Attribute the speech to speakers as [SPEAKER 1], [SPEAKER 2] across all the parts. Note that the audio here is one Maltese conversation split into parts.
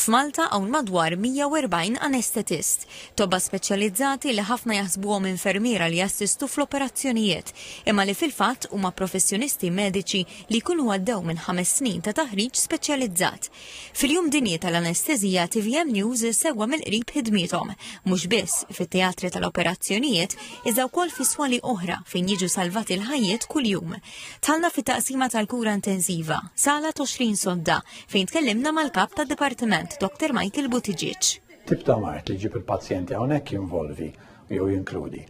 [SPEAKER 1] F'Malta hawn madwar 140 anestesist, tobba speċjalizzati li ħafna jaħsbuhom infermiera li jassistu fl-operazzjonijiet, imma li fil-fatt huma professjonisti mediċi li jkunu għaddew minn 5 snin ta' taħriġ speċjalizzat. Fil-jum dinji tal-anestezija TVM News segwa mill-qrib ħidmithom, mhux biss fit-teatri tal-operazzjonijiet, iżda wkoll fi swali oħra fejn jiġu salvati l-ħajjiet kuljum. Talna fit-taqsima tal-kura intensiva, sala 20 sodda, fejn tkellimna mal-kap tad-dipartiment Dr. Michael Buttigieg.
[SPEAKER 2] Tip ta' mart li ġib il-pazjenti hawnhekk jinvolvi jew jinkludi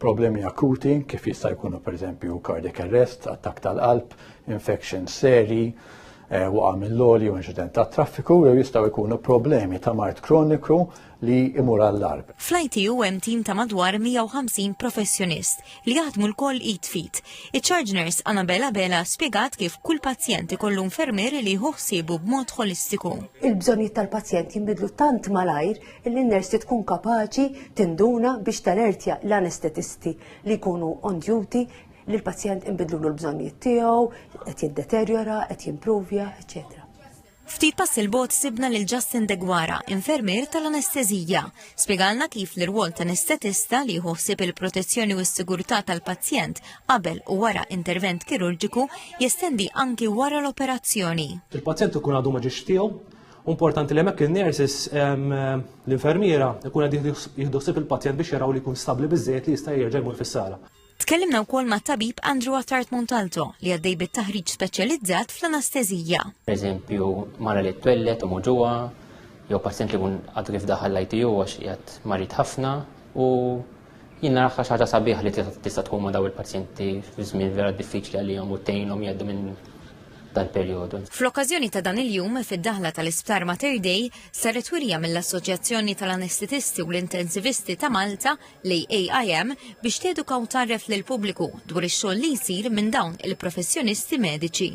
[SPEAKER 2] problemi akuti kif jista' jkunu pereżempju cardiac arrest, attakk tal-qalb, infection seri, waqa' mill-loli u inċident ta' traffiku jew jistgħu jkunu problemi ta' mart kroniku li imur għall-arb.
[SPEAKER 1] Fl-ITU hemm tim ta' madwar 150 professjonist li jaħdmu l-koll fit. Iċ-charge nurse Annabella Bela spjegat kif kull pazjent ikollu infermier li jħossibu b'mod holistiku.
[SPEAKER 3] Il-bżonnijiet tal-pazjent jinbidlu tant malajr li n-nersi tkun kapaċi tinduna biex talertja l-anestetisti li jkunu on duty li l-pazjent inbidlu l-bżonnijiet tiegħu, qed jiddeterjora, qed jimprovja, eċetera.
[SPEAKER 1] Ftit pass il-bot sibna lil Justin Degwara, infermier tal-anestezija. Spjegalna kif l-irwol ta' anestetista li jħossib il-protezzjoni u s-sigurtà tal-pazjent qabel u wara intervent kirurġiku jestendi anki wara l-operazzjoni.
[SPEAKER 4] Il-pazjent ikun għadu ma ġiex tiegħu, importanti li hemmhekk in-nurses l-infermiera ikun qed jieħdu il-pazjent biex jaraw li jkun stabbli biżżejjed li jista' jerġa' jmur fis-sala.
[SPEAKER 1] Tkellimna wkoll ma' tabib Andrew Attart Montalto li għaddej bit-taħriġ speċjalizzat fl-anestezija.
[SPEAKER 5] Pereżempju, mara li twellet u ġewwa, jew pazjent li jkun għadu kif daħal l-ITU għax qiegħed marid ħafna u jien nara xi ħaġa sabiħ li tista' tkun ma' daw il-pazjenti fi żmien vera diffiċli għalihom u tgħinhom jgħaddu minn dal-perjodu.
[SPEAKER 1] Fl-okkażjoni ta' dan il-jum fid-daħla tal-Isptar Mater Dei saret wirja mill-Assoċjazzjoni tal-Anestetisti u l-Intensivisti ta' Malta l-AIM biex tedukaw tarref lill-pubbliku dwar ix-xogħol li jsir minn dawn il-professjonisti mediċi.